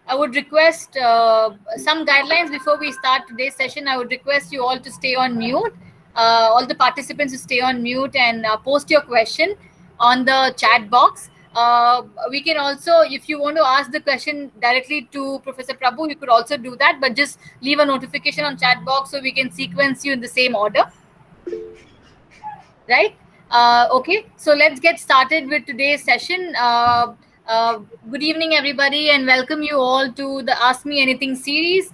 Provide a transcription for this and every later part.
I would request some guidelines before we start today's session. I would request you all to stay on mute, all the participants to stay on mute and post your question on the chat box. We can also, if you want to ask the question directly to Professor Prabhu, you could also do that, but just leave a notification on chat box so we can sequence you in the same order. Right? Okay, so let's get started with today's session. Good evening, everybody, and welcome you all to the Ask Me Anything series.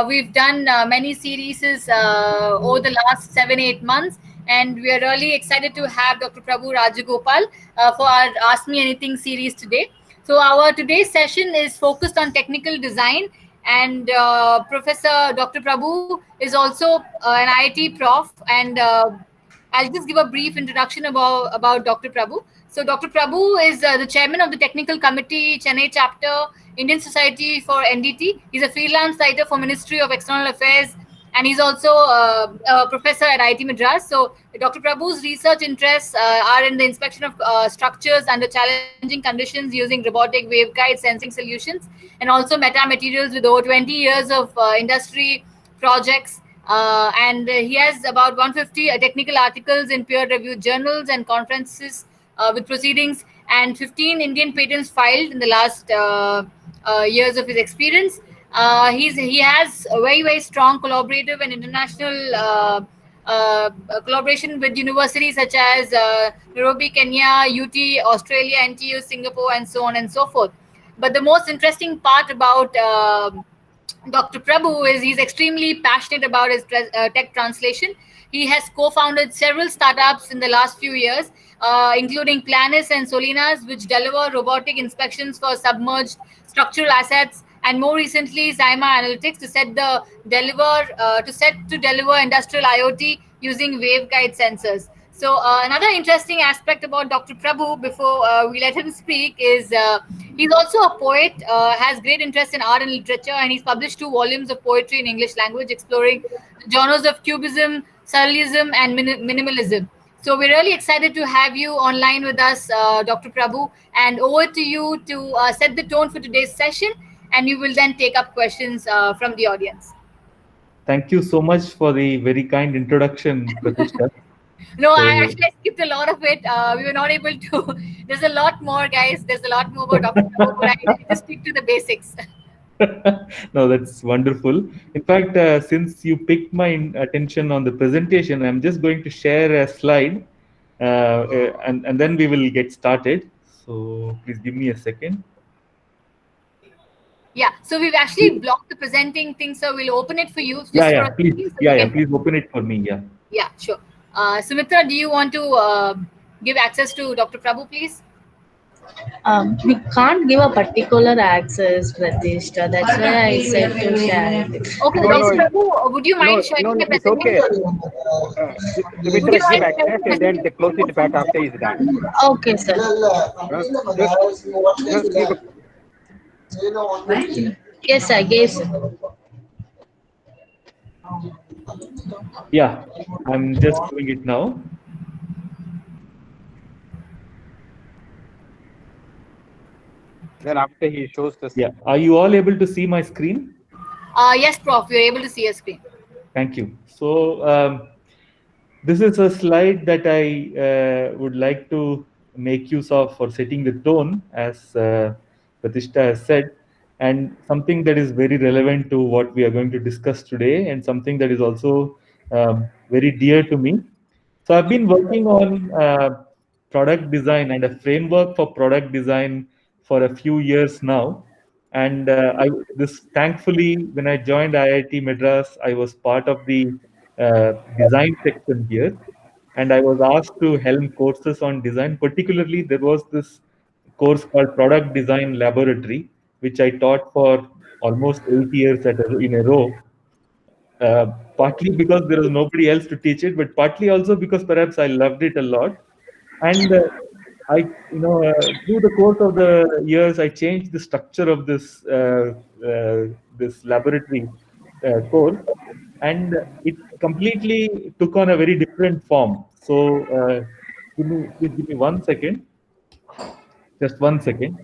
We've done many series over the last 7-8 months, and we are really excited to have Dr. Prabhu Rajagopal for our Ask Me Anything series today. So our today's session is focused on technical design, and Professor Dr. Prabhu is also an IIT prof, and I'll just give a brief introduction about Dr. Prabhu. So Dr. Prabhu is the chairman of the Technical Committee, Chennai Chapter, Indian Society for NDT. He's a freelance writer for Ministry of External Affairs, and he's also a professor at IIT Madras. So Dr. Prabhu's research interests are in the inspection of structures under challenging conditions using robotic waveguide sensing solutions, and also metamaterials with over 20 years of industry projects. And he has about 150 technical articles in peer-reviewed journals and conferences with proceedings, and 15 Indian patents filed in the last years of his experience. He has a very strong collaborative and international collaboration with universities such as Nairobi, Kenya, UT, Australia, NTU, Singapore, and so on and so forth. But the most interesting part about Dr. Prabhu is he's extremely passionate about his tech translation. He has co-founded several startups in the last few years, including Planis and Solinas, which deliver robotic inspections for submerged structural assets, and more recently Zyma Analytics to deliver industrial IoT using waveguide sensors. So another interesting aspect about Dr. Prabhu, before we let him speak, is he's also a poet, has great interest in art and literature, and he's published 2 volumes of poetry in English language exploring genres of cubism, surrealism, and minimalism. So we're really excited to have you online with us, Dr. Prabhu, and over to you to set the tone for today's session, and we will then take up questions from the audience. Thank you so much for the very kind introduction, Pratishtha. No, I skipped a lot of it. We were not able to. There's a lot more, guys. There's a lot more about Dr. Prabhu, but I just stick to the basics. No, that's wonderful. In fact, since you picked my attention on the presentation, I'm just going to share a slide and then we will get started. So please give me a second. Yeah, so we've actually blocked the presenting thing, so we'll open it for you. Please open it for me. Yeah, sure. Sumitra, do you want to give access to Dr. Prabhu, please? We can't give a particular access, Pratishtha. That's why I said to share it. Okay, Dr. Prabhu, would you mind sharing the presentation? It's okay. Give access and then they close it back after he's done. Okay, sir. Just give Yes, I guess. Yeah, I'm just doing it now. Then after he shows the Yeah, are you all able to see my screen? Yes, Prof, you're able to see your screen. Thank you. So this is a slide that I would like to make use of for setting the tone, as Pratishtha has said, and something that is very relevant to what we are going to discuss today, and something that is also very dear to me. So I've been working on product design and a framework for product design for a few years now. And thankfully, when I joined IIT Madras, I was part of the design section here, and I was asked to helm courses on design. Particularly, there was this course called Product Design Laboratory, which I taught for almost 8 years in a row. Partly because there was nobody else to teach it, but partly also because perhaps I loved it a lot. And through the course of the years, I changed the structure of this this laboratory course, and it completely took on a very different form. So please give me 1 second, just 1 second.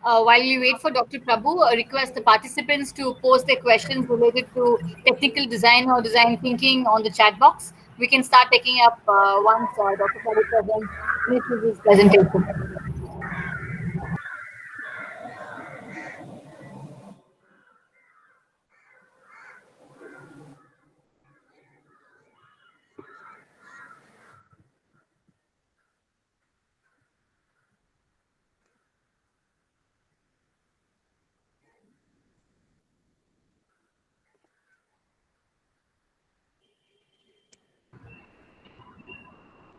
while we wait for Dr. Prabhu, request the participants to post their questions related to technical design or design thinking on the chat box. We can start taking up once Dr. Prabhu finishes his presentation.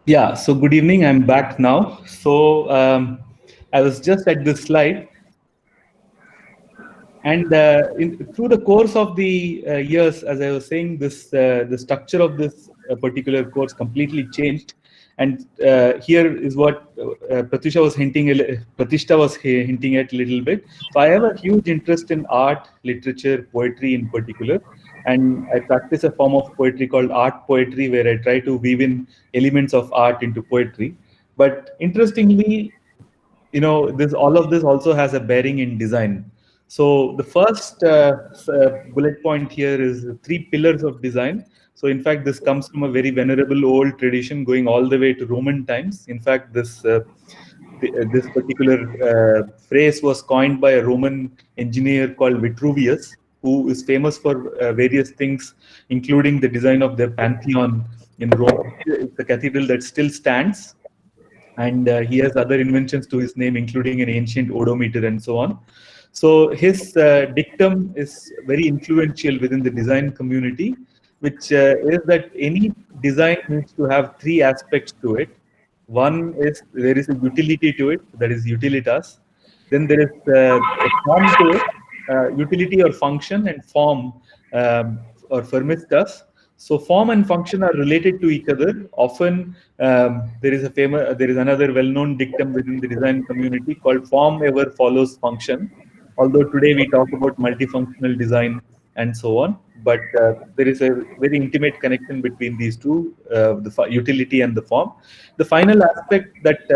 Yeah, so good evening. I'm back now. So I was just at this slide, and through the course of the years, as I was saying, the structure of this particular course completely changed. And here is what Pratishtha was hinting at a little bit. So I have a huge interest in art, literature, poetry in particular. And I practice a form of poetry called art poetry, where I try to weave in elements of art into poetry. But interestingly, this all of this also has a bearing in design. So the first bullet point here is the three pillars of design. So in fact, this comes from a very venerable old tradition going all the way to Roman times. In fact, this particular phrase was coined by a Roman engineer called Vitruvius, who is famous for various things, including the design of the Pantheon in Rome. It's a cathedral that still stands, and he has other inventions to his name, including an ancient odometer and so on. So his dictum is very influential within the design community, which is that any design needs to have three aspects to it. One is there is a utility to it, that is utilitas. Then there is a form to it, utility or function, and form or firmistas. So form and function are related to each other. Often there is another well-known dictum within the design community called "form ever follows function." Although today we talk about multifunctional design and so on, but there is a very intimate connection between these two, the utility and the form. The final aspect that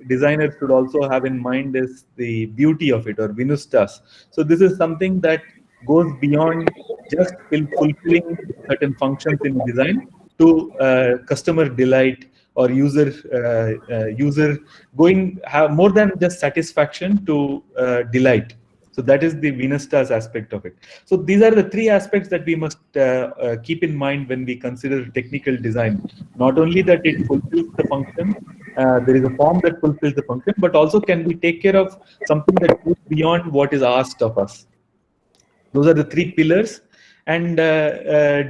designers should also have in mind is the beauty of it, or vinustas. So this is something that goes beyond just fulfilling certain functions in design to customer delight or user going have more than just satisfaction to delight. So that is the Venustas aspect of it. So these are the three aspects that we must keep in mind when we consider technical design. Not only that it fulfills the function, there is a form that fulfills the function, but also can we take care of something that goes beyond what is asked of us. Those are the three pillars. And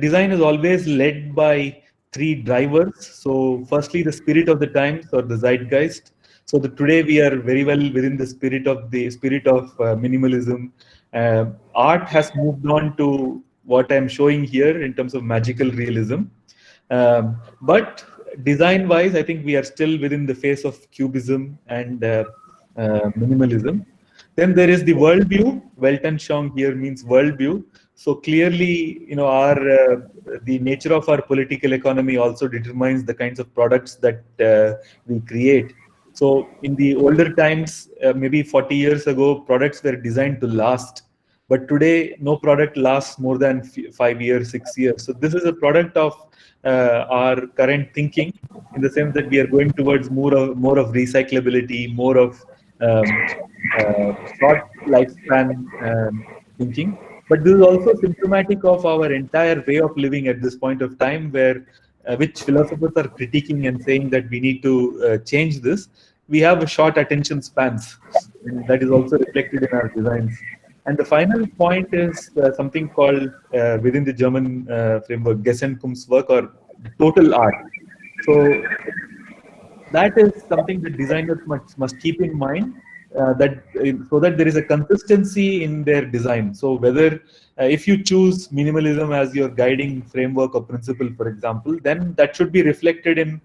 design is always led by three drivers. So firstly, the spirit of the times, or the zeitgeist. So today we are very well within the spirit of minimalism. Art has moved on to what I'm showing here in terms of magical realism. But design-wise, I think we are still within the phase of cubism and minimalism. Then there is the worldview. Weltanschauung here means worldview. So clearly, the nature of our political economy also determines the kinds of products that we create. So in the older times, maybe 40 years ago, products were designed to last. But today, no product lasts more than 5 years, 6 years. So this is a product of our current thinking, in the sense that we are going towards more of recyclability, more of short lifespan thinking. But this is also symptomatic of our entire way of living at this point of time, where which philosophers are critiquing and saying that we need to change this. We have a short attention spans, and that is also reflected in our designs. And the final point is something called, within the German framework, Gesamtkunstwerk, or total art. So that is something that designers must keep in mind, so that there is a consistency in their design. So whether if you choose minimalism as your guiding framework or principle, for example, then that should be reflected in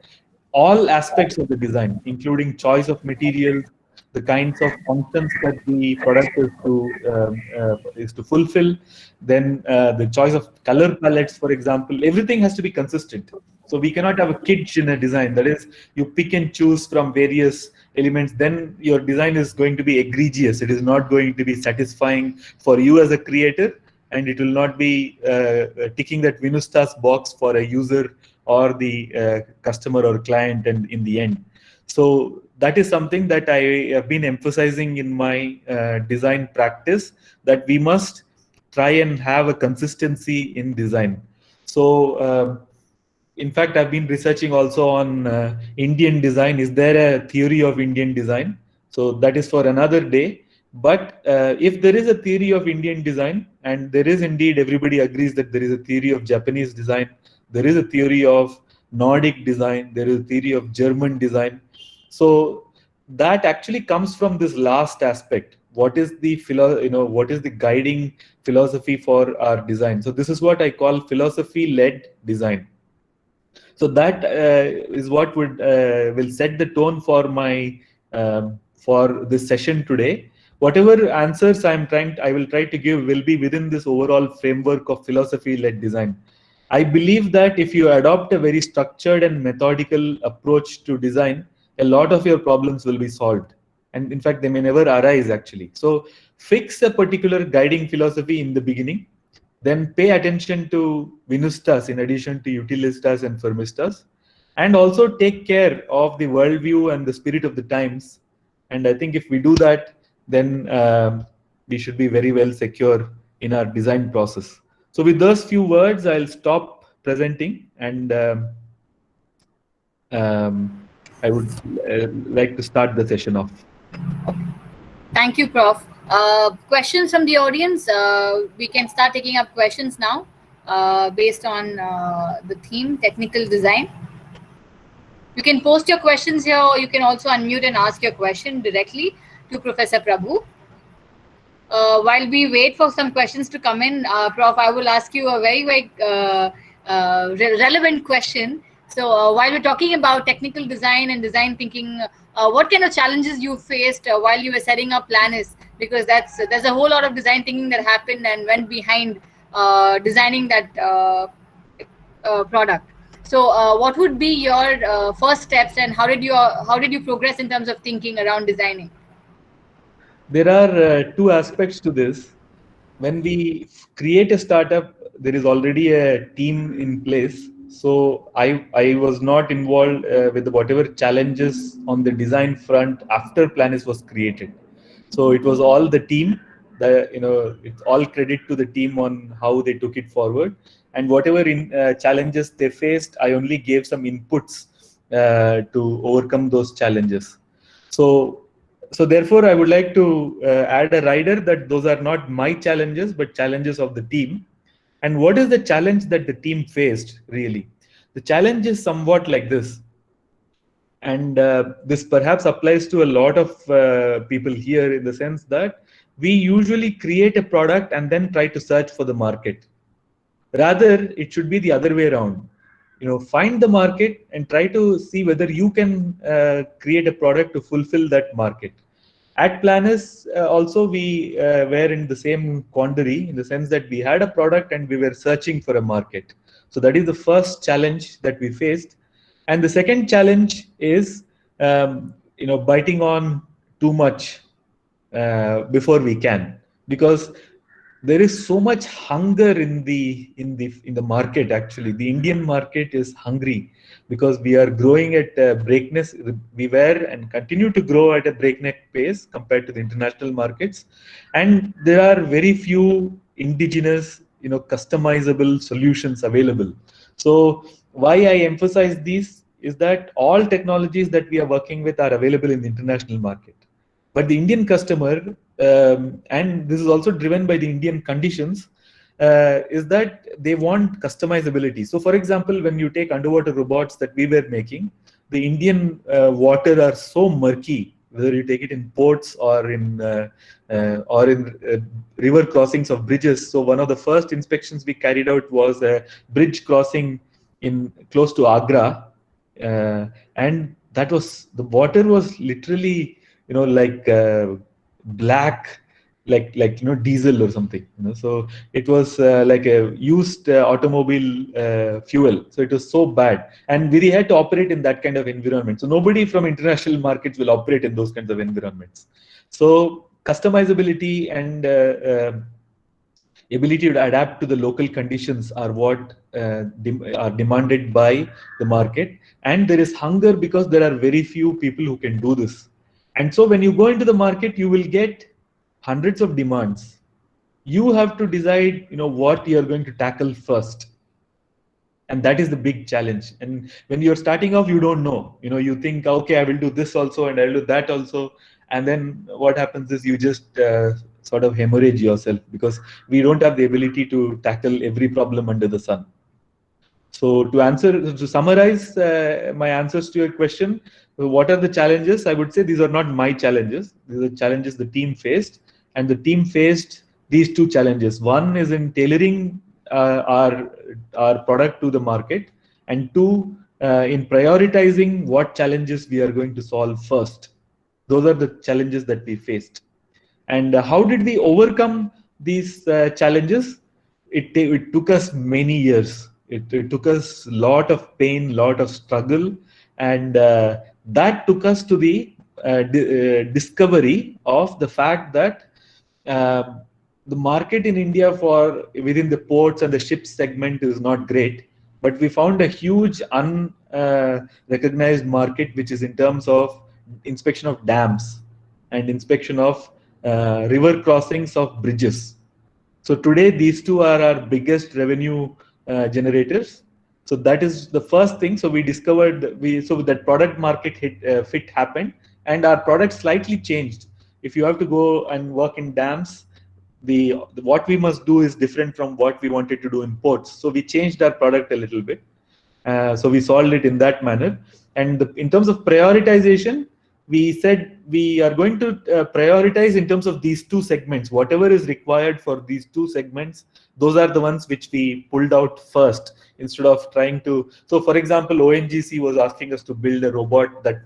all aspects of the design, including choice of materials, the kinds of functions that the product is to fulfill, then the choice of color palettes, for example. Everything has to be consistent. So we cannot have a kitsch in a design. That is, you pick and choose from various elements, then your design is going to be egregious. It is not going to be satisfying for you as a creator, and it will not be ticking that Venustas box for a user or the customer or client and in the end. So that is something that I have been emphasizing in my design practice, that we must try and have a consistency in design. So in fact, I've been researching also on Indian design. Is there a theory of Indian design? So that is for another day. But if there is a theory of Indian design, and there is indeed, everybody agrees that there is a theory of Japanese design, there is a theory of Nordic design, there is a theory of German design. So that actually comes from this last aspect. What is the what is the guiding philosophy for our design? So this is what I call philosophy-led design. So that is what will set the tone for my for this session today. Whatever answers I will try to give will be within this overall framework of philosophy-led design. I believe that if you adopt a very structured and methodical approach to design, a lot of your problems will be solved. And in fact, they may never arise actually. So fix a particular guiding philosophy in the beginning, then pay attention to Venustas in addition to Utilistas and Firmistas, and also take care of the worldview and the spirit of the times. And I think if we do that, then we should be very well secure in our design process. So with those few words, I'll stop presenting, and I would like to start the session off. Thank you, Prof. Questions from the audience? We can start taking up questions now based on the theme, technical design. You can post your questions here, or you can also unmute and ask your question directly to Professor Prabhu. While we wait for some questions to come in, Prof, I will ask you a very relevant question. So while we're talking about technical design and design thinking, what kind of challenges you faced while you were setting up Planis? Because there's a whole lot of design thinking that happened and went behind designing that product. So what would be your first steps, and how did you progress in terms of thinking around designing? There are two aspects to this. When we create a startup, there is already a team in place. So I was not involved with whatever challenges on the design front after Planis was created. So it was all the team. It's all credit to the team on how they took it forward. And whatever challenges they faced, I only gave some inputs to overcome those challenges. So therefore, I would like to add a rider that those are not my challenges, but challenges of the team. And what is the challenge that the team faced, really? The challenge is somewhat like this. And this perhaps applies to a lot of people here, in the sense that we usually create a product and then try to search for the market. Rather, it should be the other way around. Find the market and try to see whether you can create a product to fulfill that market. At Planis, also we were in the same quandary, in the sense that we had a product and we were searching for a market. So that is the first challenge that we faced. And the second challenge is, biting on too much before we can, because there is so much hunger in the market. Actually, the Indian market is hungry because we are growing at breakneck. We were and continue to grow at a breakneck pace compared to the international markets, and there are very few indigenous, customizable solutions available. So why I emphasize these is that all technologies that we are working with are available in the international market, but the Indian customer, and this is also driven by the Indian conditions, is that they want customizability. So for example, when you take underwater robots that we were making, the Indian water are so murky, whether you take it in ports or in river crossings of bridges. So one of the first inspections we carried out was a bridge crossing in close to Agra, and the water was literally, like black, like diesel or something, so it was like a used automobile fuel, so it was so bad, and we had to operate in that kind of environment. So nobody from international markets will operate in those kinds of environments. So customizability and ability to adapt to the local conditions are what are demanded by the market, and there is hunger because there are very few people who can do this. And so when you go into the market, you will get hundreds of demands. You have to decide, what you are going to tackle first, and that is the big challenge. And when you're starting off, you don't know. You think, okay, I will do this also, and I'll do that also, and then what happens is you just sort of hemorrhage yourself, because we don't have the ability to tackle every problem under the sun. So to summarize my answers to your question, what are the challenges? I would say these are not my challenges. These are challenges the team faced, and the team faced these two challenges. One is in tailoring our product to the market, and two, in prioritizing what challenges we are going to solve first. Those are the challenges that we faced. And how did we overcome these challenges? It took us many years. It took us a lot of pain, lot of struggle, and that took us to the discovery of the fact that the market in India within the ports and the ships segment is not great, but we found a huge unrecognized market, which is in terms of inspection of dams and inspection of river crossings of bridges. So today, these two are our biggest revenue generators. So that is the first thing. So we discovered so that product market fit happened, and our product slightly changed. If you have to go and work in dams, what we must do is different from what we wanted to do in ports. So we changed our product a little bit. So we solved it in that manner. And in terms of prioritization, we said we are going to prioritize in terms of these two segments. Whatever is required for these two segments, those are the ones which we pulled out first, instead of trying to. So, for example, ONGC was asking us to build a robot that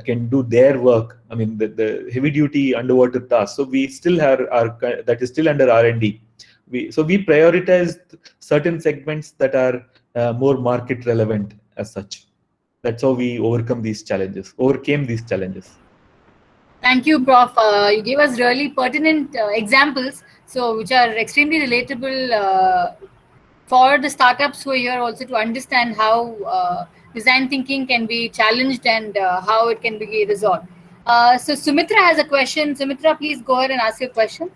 can do their work. I mean, the heavy-duty underwater tasks. So we still have that is still under R&D. We prioritized certain segments that are more market relevant as such. That's how we overcame these challenges. Thank you, Prof. You gave us really pertinent examples, which are extremely relatable for the startups who are here also to understand how design thinking can be challenged and how it can be resolved. So Sumitra has a question. Sumitra, please go ahead and ask your question.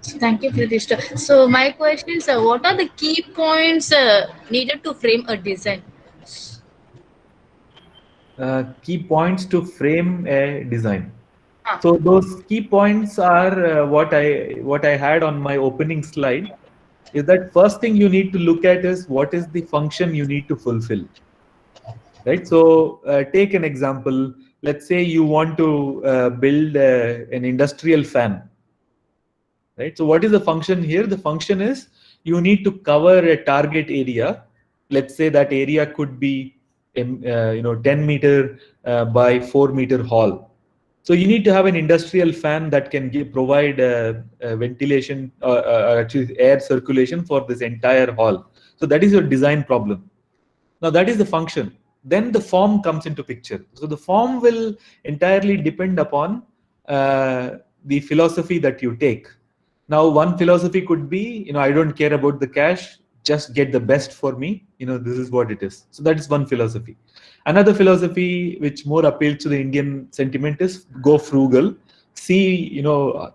Thank you, Pratishta. So my question is, what are the key points needed to frame a design? Key points to frame a design. So those key points are what I had on my opening slide. Is that first thing you need to look at is what is the function you need to fulfill, right? So take an example. Let's say you want to build an industrial fan, right? So what is the function here? The function is you need to cover a target area. Let's say that area could be 10 meter by 4 meter hall. So you need to have an industrial fan that can provide ventilation or actually air circulation for this entire hall. So that is your design problem. Now that is the function. Then the form comes into picture. So the form will entirely depend upon the philosophy that you take. Now one philosophy could be, I don't care about the cash, just get the best for me. This is what it is. So that is one philosophy. Another philosophy which more appeals to the Indian sentiment is go frugal. See,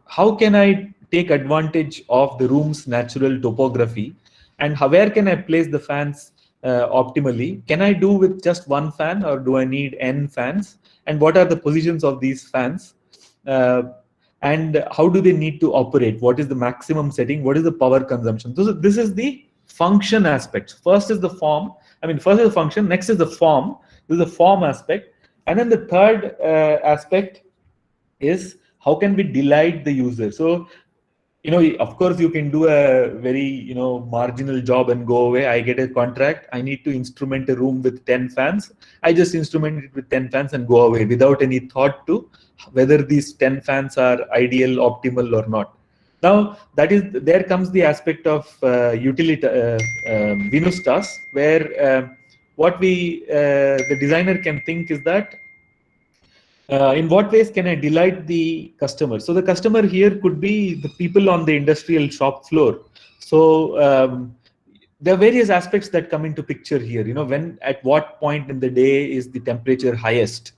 how can I take advantage of the room's natural topography, and where can I place the fans optimally? Can I do with just one fan, or do I need N fans? And what are the positions of these fans? And how do they need to operate? What is the maximum setting? What is the power consumption? So this is the function aspect. First is the form. First is the function. Next is the form. This is the form aspect. And then the third aspect is how can we delight the user? So, of course, you can do a very, marginal job and go away. I get a contract. I need to instrument a room with 10 fans. I just instrument it with 10 fans and go away without any thought to whether these 10 fans are ideal, optimal or not. Now, there comes the aspect of utility, Venus task, where what the designer can think is that in what ways can I delight the customer? So the customer here could be the people on the industrial shop floor. So there are various aspects that come into picture here. At what point in the day is the temperature highest?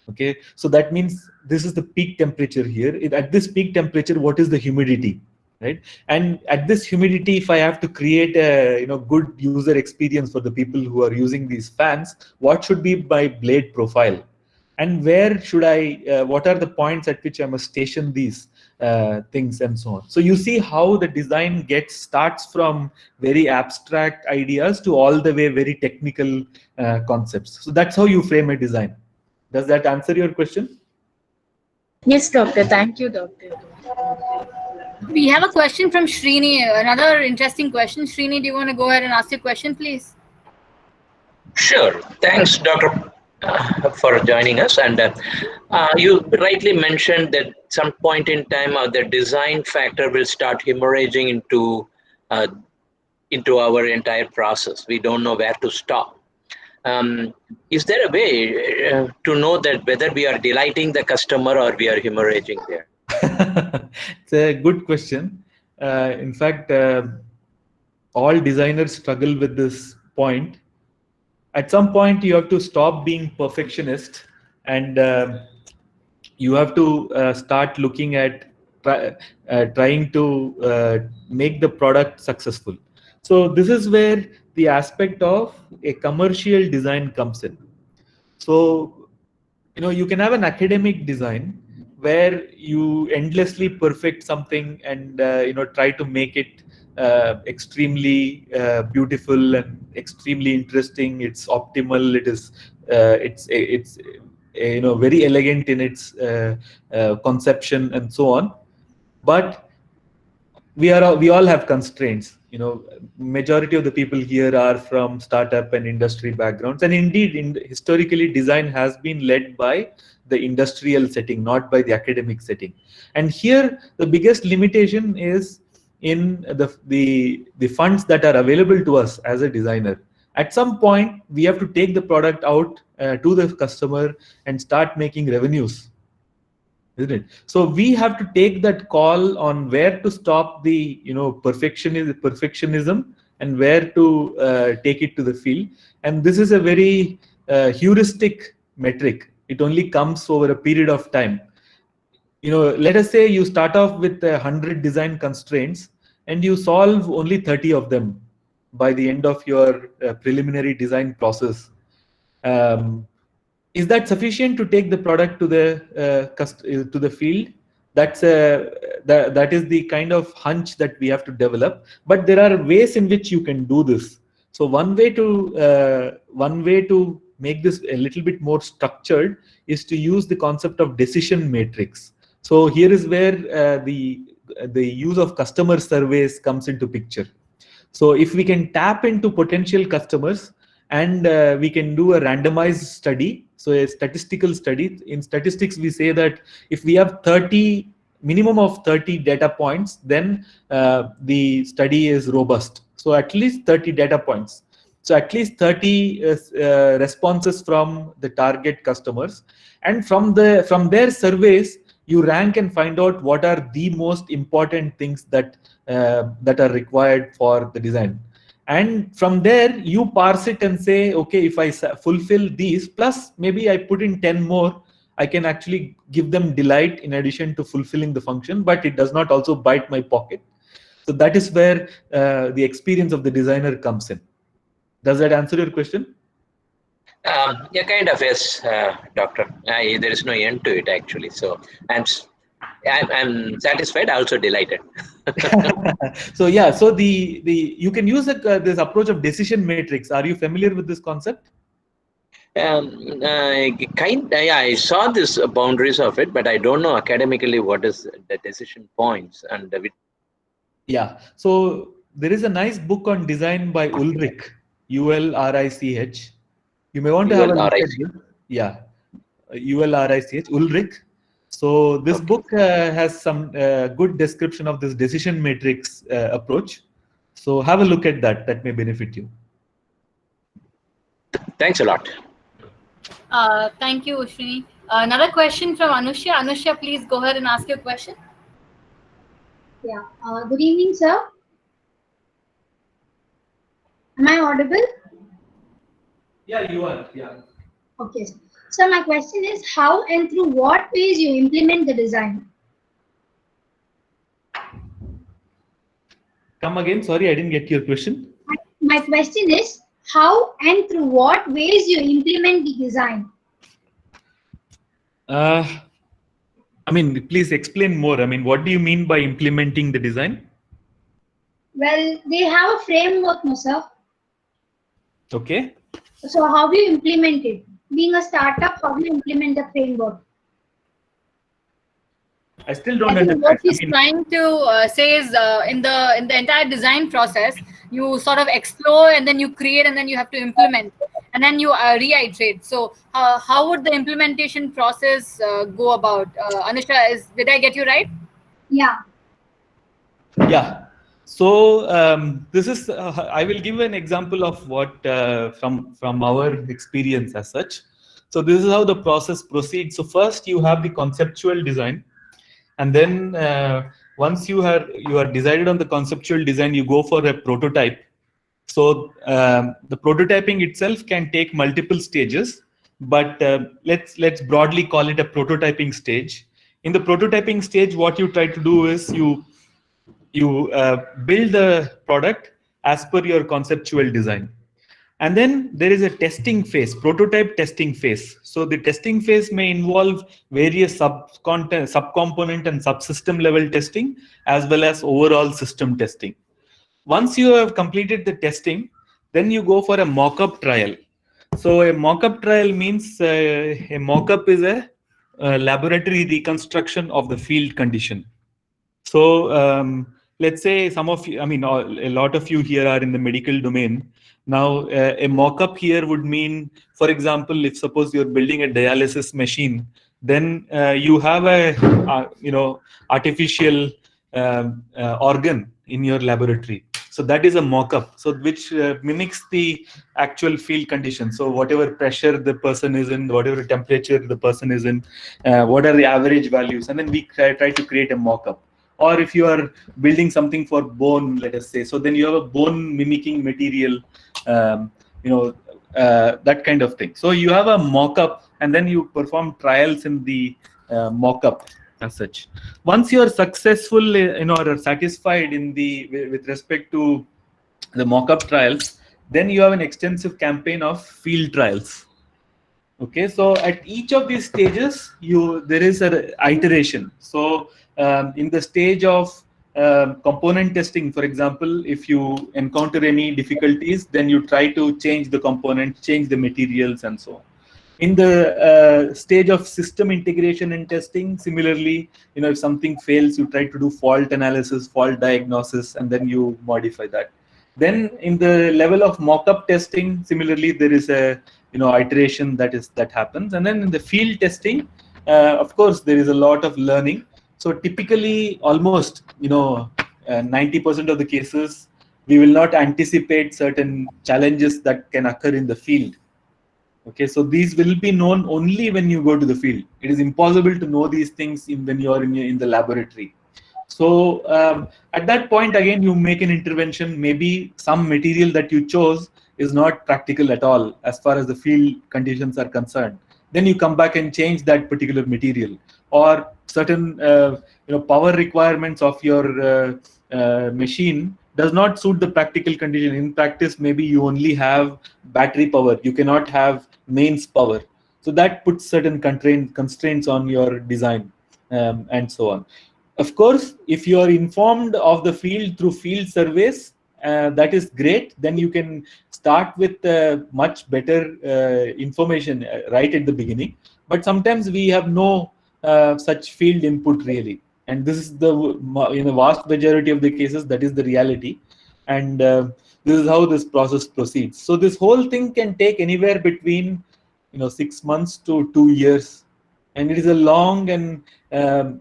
Okay, so that means this is the peak temperature here. At this peak temperature, what is the humidity? Right, and at this humidity, if I have to create a good user experience for the people who are using these fans, what should be my blade profile? And where should what are the points at which I must station these things and so on. So you see how the design starts from very abstract ideas to all the way very technical concepts. So that's how you frame a design. Does that answer your question? Yes, doctor. Thank you, doctor. We have a question from Srini, another interesting question. Srini, do you want to go ahead and ask your question, please? Sure. Thanks, Dr. For joining us. And you rightly mentioned that some point in time the design factor will start hemorrhaging into our entire process. We don't know where to stop. Is there a way to know that whether we are delighting the customer or we are hemorrhaging there? It's a good question. In fact, all designers struggle with this point. At some point, you have to stop being perfectionist and you have to start looking at trying to make the product successful. So this is where the aspect of a commercial design comes in. So, you can have an academic design where you endlessly perfect something and try to make it extremely beautiful and extremely interesting. It's optimal. It's very elegant in its conception and so on. But we all have constraints. Majority of the people here are from startup and industry backgrounds, and indeed, historically, design has been led by the industrial setting, not by the academic setting. And here, the biggest limitation is in the funds that are available to us as a designer. At some point, we have to take the product out to the customer and start making revenues. Isn't it? So we have to take that call on where to stop the perfectionism and where to take it to the field. And this is a very heuristic metric. It only comes over a period of time. Let us say you start off with 100 design constraints and you solve only 30 of them by the end of your preliminary design process. Is that sufficient to take the product to the field? That is the kind of hunch that we have to develop. But there are ways in which you can do this. So one way to make this a little bit more structured is to use the concept of decision matrix. So here is where the use of customer surveys comes into picture. So if we can tap into potential customers and we can do a randomized study, so a statistical study. In statistics, we say that if we have minimum of 30 data points, then the study is robust. So at least 30 data points. So at least 30 responses from the target customers, and from their surveys, you rank and find out what are the most important things that are required for the design. And from there, you parse it and say, okay, if I fulfill these, plus maybe I put in 10 more, I can actually give them delight in addition to fulfilling the function, but it does not also bite my pocket. So that is where the experience of the designer comes in. Does that answer your question? Yeah, kind of, yes, doctor. There is no end to it, actually. So I'm satisfied, also delighted. So yeah, so you can use this approach of decision matrix. Are you familiar with this concept? I saw this boundaries of it, but I don't know academically what is the decision points and yeah. So there is a nice book on design by Ulrich, Ulrich. You may want to have a look at this. Yeah, Ulrich. Ulrich. So this book has some good description of this decision matrix approach. So have a look at that. That may benefit you. Thanks a lot. Thank you, Ushni. Another question from Anushya. Anushya, please go ahead and ask your question. Yeah. Good evening, sir. Am I audible? Yeah, you are. Yeah. Okay. So my question is, how and through what ways you implement the design? Come again. Sorry, I didn't get your question. My question is, how and through what ways you implement the design? I mean, please explain more. I mean, what do you mean by implementing the design? Well, they have a framework, no, sir. Okay. So how do you implement it? Being a startup, how do you implement the framework? I still don't I think understand. what he's trying to say is in the entire design process, you sort of explore and then you create and then you have to implement and then you reiterate. So how would the implementation process go about? Anusha, did I get you right? Yeah. Yeah. So this is I will give an example of what from our experience as such. So this is how the process proceeds. So first you have the conceptual design, and then once you are decided on the conceptual design, you go for a prototype. So the prototyping itself can take multiple stages, but let's broadly call it a prototyping stage. In the prototyping stage, what you try to do is you build the product as per your conceptual design. And then there is a testing phase, prototype testing phase. So the testing phase may involve various subcomponent and subsystem level testing, as well as overall system testing. Once you have completed the testing, then you go for a mock-up trial. So a mock-up trial means a mock-up is a laboratory reconstruction of the field condition. So let's say some of you, I mean, a lot of you here are in the medical domain. Now, a mock-up here would mean, for example, if suppose you're building a dialysis machine, then you have a artificial organ in your laboratory. So that is a mock-up, so which mimics the actual field condition. So whatever pressure the person is in, whatever temperature the person is in, what are the average values, and then we try to create a mock-up. Or if you are building something for bone, let us say, so then you have a bone mimicking material, that kind of thing. So you have a mock-up, and then you perform trials in the mock-up as such. Once you are successful, or satisfied in with respect to the mock-up trials, then you have an extensive campaign of field trials. Okay, so at each of these stages, there is an iteration. So in the stage of component testing, for example, if you encounter any difficulties, then you try to change the component, change the materials, and so on. In the stage of system integration and testing, similarly, if something fails, you try to do fault analysis, fault diagnosis, and then you modify that. Then in the level of mock-up testing, similarly, there is a iteration that happens. And then in the field testing, of course, there is a lot of learning. So typically, almost 90% of the cases, we will not anticipate certain challenges that can occur in the field. Okay, so these will be known only when you go to the field. It is impossible to know these things when you are in the laboratory. So at that point, again, you make an intervention. Maybe some material that you chose is not practical at all as far as the field conditions are concerned. Then you come back and change that particular material, or certain power requirements of your machine does not suit the practical condition. In practice, maybe you only have battery power. You cannot have mains power. So that puts certain constraints on your design, and so on. Of course, if you are informed of the field through field surveys, that is great. Then you can start with much better information right at the beginning. But sometimes we have no such field input really. And this is the vast majority of the cases, that is the reality. And this is how this process proceeds. So this whole thing can take anywhere between 6 months to 2 years and it is a long and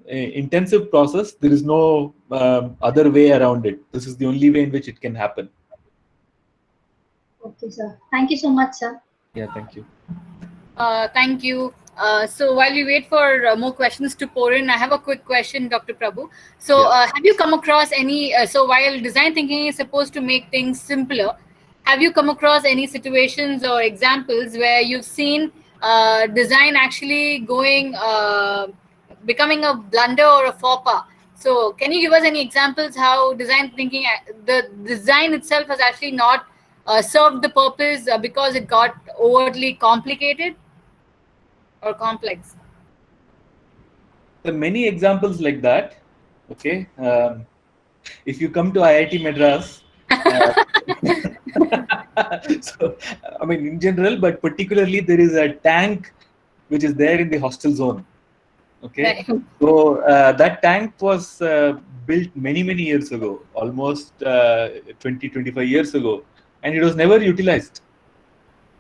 intensive process. There is no other way around it. This is the only way in which it can happen. Okay, sir. Thank you so much, sir. Yeah, thank you. Thank you. So while we wait for more questions to pour in, I have a quick question, Dr. Prabhu. So have you come across any, so while design thinking is supposed to make things simpler, have you come across any situations or examples where you've seen design actually becoming a blunder or a faux pas? So can you give us any examples how design thinking, the design itself has actually not served the purpose because it got overtly complicated or complex? There are many examples like that. Okay, if you come to IIT Madras, so I mean in general, but particularly there is a tank which is there in the hostel zone. Okay, Right. so that tank was built many years ago, almost 20-25 years ago, and it was never utilized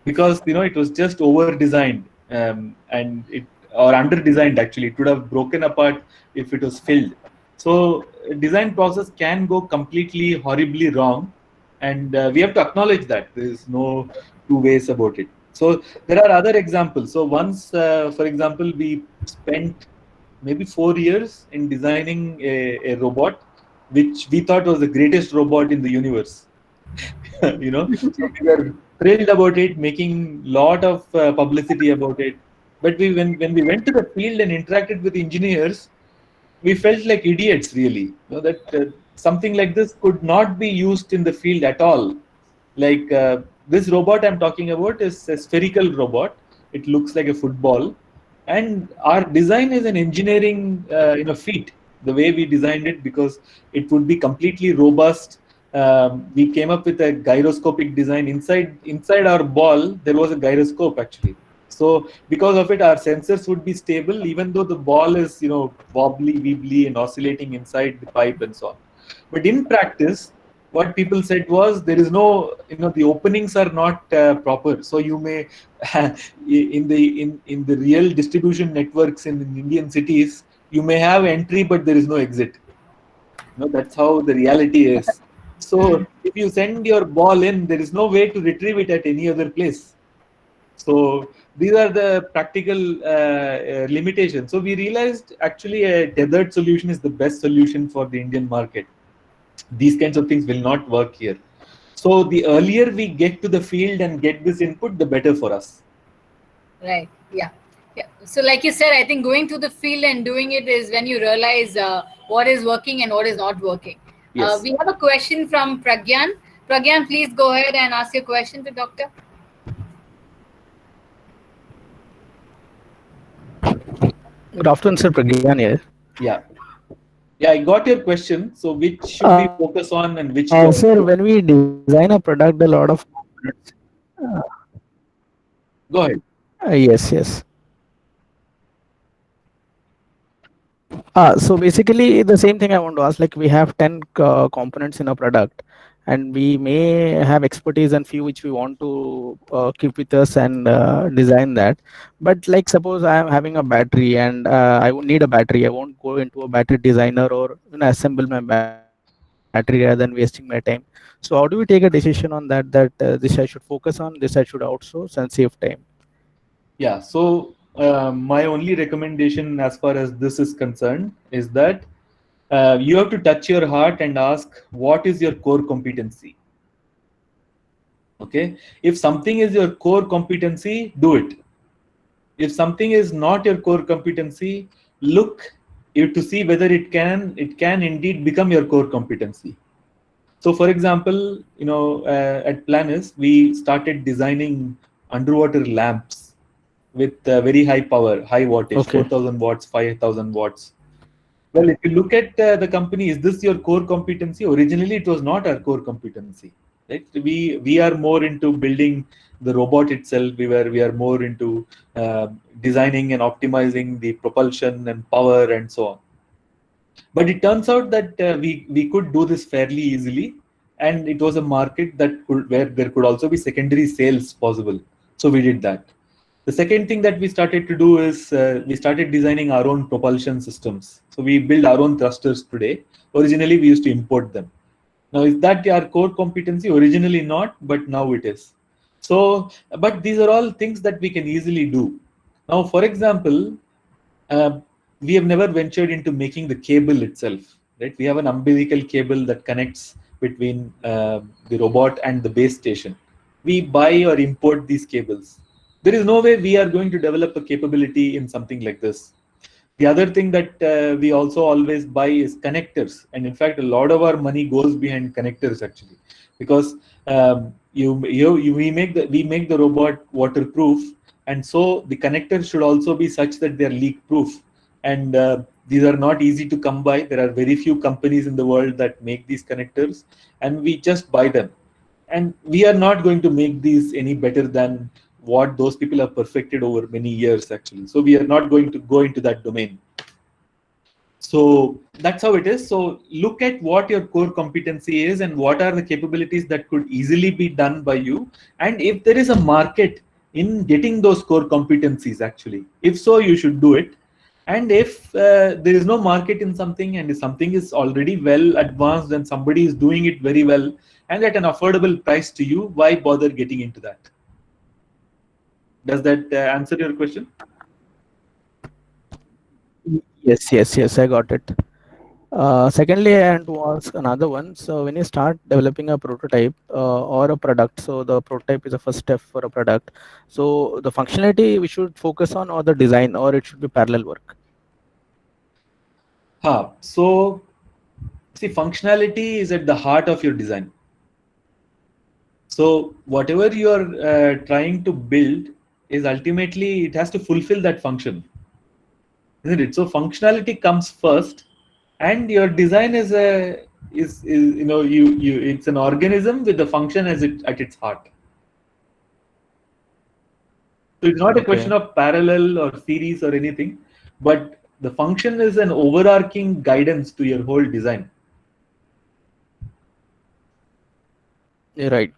because it was just over designed and it or under designed. Actually, it would have broken apart if it was filled. So design process can go completely horribly wrong, and we have to acknowledge that. There is no two ways about it. So there are other examples. So once, for example, we spent maybe 4 years in designing a robot, which we thought was the greatest robot in the universe. So we were thrilled about it, making lot of publicity about it. But when we went to the field and interacted with engineers, we felt like idiots, really. That something like this could not be used in the field at all. Like this robot I'm talking about is a spherical robot. It looks like a football, and our design is an engineering feat. The way we designed it, because it would be completely robust. We came up with a gyroscopic design. Inside our ball, there was a gyroscope actually. So because of it, our sensors would be stable, even though the ball is, wobbly, weebly, and oscillating inside the pipe and so on. But in practice, what people said was there is no, the openings are not proper. So you may, in the real distribution networks in Indian cities, you may have entry, but there is no exit. That's how the reality is. So if you send your ball in, there is no way to retrieve it at any other place. So these are the practical limitations. So we realized actually a tethered solution is the best solution for the Indian market. These kinds of things will not work here. So the earlier we get to the field and get this input, the better for us. Right. Yeah. So like you said, I think going to the field and doing it is when you realize what is working and what is not working. Yes. We have a question from Pragyan. Pragyan, please go ahead and ask your question to Doctor. Good afternoon, sir. Pragyan here. Yeah, I got your question. So which should we focus on and which? Sir, when we design a product, a lot of components. Go ahead. Yes. So basically, the same thing I want to ask. Like we have 10 components in a product, and we may have expertise and few which we want to keep with us and design that. But like suppose I am having a battery and I would need a battery. I won't go into a battery designer or assemble my battery rather than wasting my time. So how do we take a decision on that this I should focus on, this I should outsource and save time? Yeah. So my only recommendation as far as this is concerned is that you have to touch your heart and ask, what is your core competency? Okay. If something is your core competency, do it. If something is not your core competency, look to see whether it can indeed become your core competency. So for example, at Planis, we started designing underwater lamps with very high power, high wattage, Okay. 4,000 watts, 5,000 watts. Well, if you look at the company, is this your core competency? Originally, it was not our core competency. Right? We are more into building the robot itself. We are more into designing and optimizing the propulsion and power and so on. But it turns out that we could do this fairly easily, and it was a market where there could also be secondary sales possible. So we did that. The second thing that we started to do is we started designing our own propulsion systems. So we build our own thrusters today. Originally, we used to import them. Now, is that our core competency? Originally not, but now it is. So, but these are all things that we can easily do. Now, for example, we have never ventured into making the cable itself. Right? We have an umbilical cable that connects between the robot and the base station. We buy or import these cables. There is no way we are going to develop a capability in something like this. The other thing that we also always buy is connectors, and in fact, a lot of our money goes behind connectors actually, because we make the robot waterproof, and so the connectors should also be such that they are leak proof, and these are not easy to come by. There are very few companies in the world that make these connectors, and we just buy them, and we are not going to make these any better than what those people have perfected over many years actually. So we are not going to go into that domain. So that's how it is. So look at what your core competency is and what are the capabilities that could easily be done by you, and if there is a market in getting those core competencies actually. If so, you should do it. And if there is no market in something, and if something is already well advanced and somebody is doing it very well and at an affordable price to you, why bother getting into that? Does that answer your question? Yes, I got it. Secondly, I want to ask another one. So when you start developing a prototype or a product, so the prototype is the first step for a product. So the functionality we should focus on, or the design, or it should be parallel work? So see, functionality is at the heart of your design. So whatever you are trying to build is ultimately, it has to fulfill that function, isn't it? So functionality comes first, and your design is it's an organism with the function as at its heart. So it's not a question of parallel or series or anything, but the function is an overarching guidance to your whole design. Right.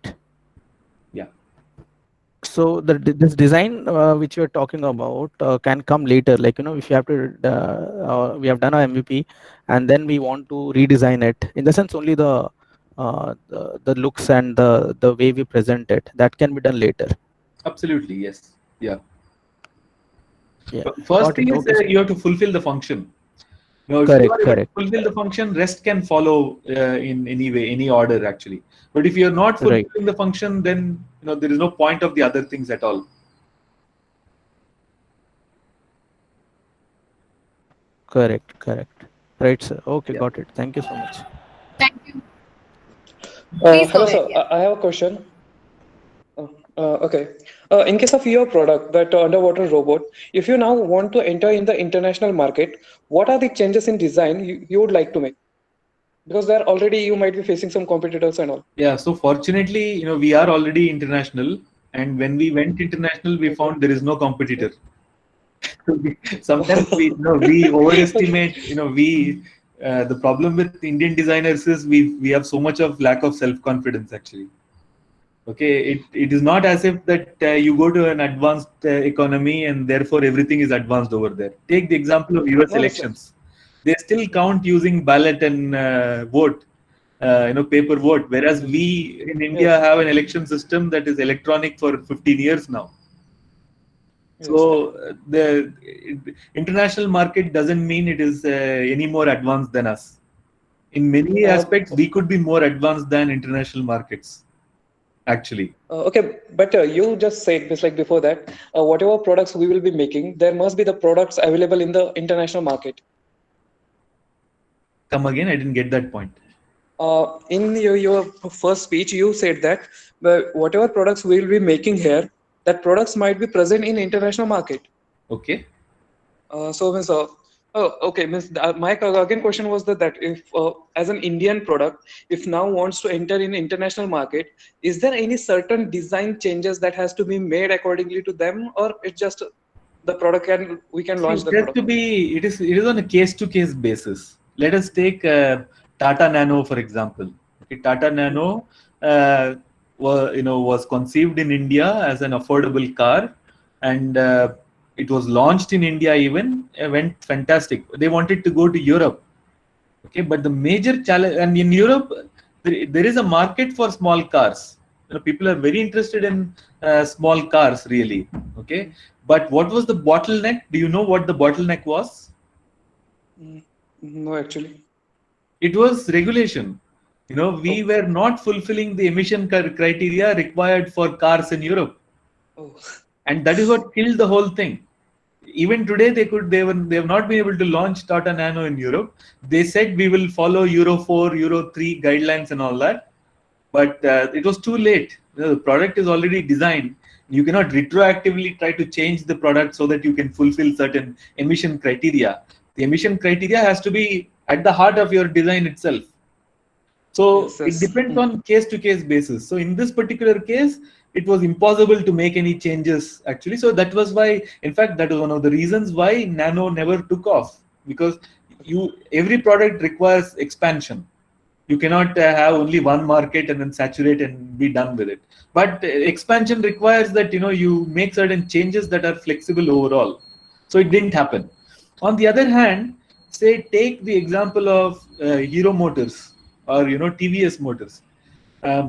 Yeah. So this design which you are talking about can come later. Like, if you have to, we have done our MVP, and then we want to redesign it. In the sense, only the looks and the way we present it, that can be done later. Absolutely, yes. Yeah. Yeah. First thing is you have to fulfill the function. Now, if Correct, you are able to correct. fulfill the function, rest can follow in any way, any order actually. But if you are not fulfilling the function, then there is no point of the other things at all. Correct. Right, sir. Okay, got it. Thank you so much. Thank you. Please Hello, go ahead, sir. yeah. I have a question. Okay. In case of your product, that underwater robot, if you now want to enter in the international market, what are the changes in design you would like to make? Because there already you might be facing some competitors and all. Yeah. So fortunately, we are already international, and when we went international, we found there is no competitor. Sometimes we overestimate. The problem with Indian designers is we have so much of lack of self-confidence actually. Okay, it is not as if that you go to an advanced economy and therefore everything is advanced over there. Take the example of US elections. They still count using ballot and vote, paper vote, whereas we in India have an election system that is electronic for 15 years now. So the international market doesn't mean it is any more advanced than us. In many aspects, we could be more advanced than international markets, actually. Okay, but you just said, just like before that, whatever products we will be making, there must be the products available in the international market. Come again, I didn't get that point. In your first speech, you said that whatever products we will be making here, that products might be present in international market. Okay. My again question was that if as an Indian product, if now wants to enter in international market, is there any certain design changes that has to be made accordingly to them, or it's just the product we can launch the product? It is on a case-to-case basis. Let us take Tata Nano for example. Okay, Tata Nano was conceived in India as an affordable car, and it was launched in India. Even went fantastic. They wanted to go to Europe. Okay, but the major challenge, and in Europe, there is a market for small cars. People are very interested in small cars, really. Okay, but what was the bottleneck? Do you know what the bottleneck was? No, actually. It was regulation. We were not fulfilling the emission criteria required for cars in Europe, and that is what killed the whole thing. Even today, they have not been able to launch Tata Nano in Europe. They said we will follow Euro 4, Euro 3 guidelines and all that, but it was too late. The product is already designed. You cannot retroactively try to change the product so that you can fulfill certain emission criteria. The emission criteria has to be at the heart of your design itself. So it depends on case-to-case basis. So in this particular case, it was impossible to make any changes actually. So that was why, in fact, that was one of the reasons why Nano never took off, because every product requires expansion. You cannot have only one market and then saturate and be done with it. But expansion requires that you make certain changes that are flexible overall. So it didn't happen. On the other hand, say take the example of Hero Motors or TVS Motors.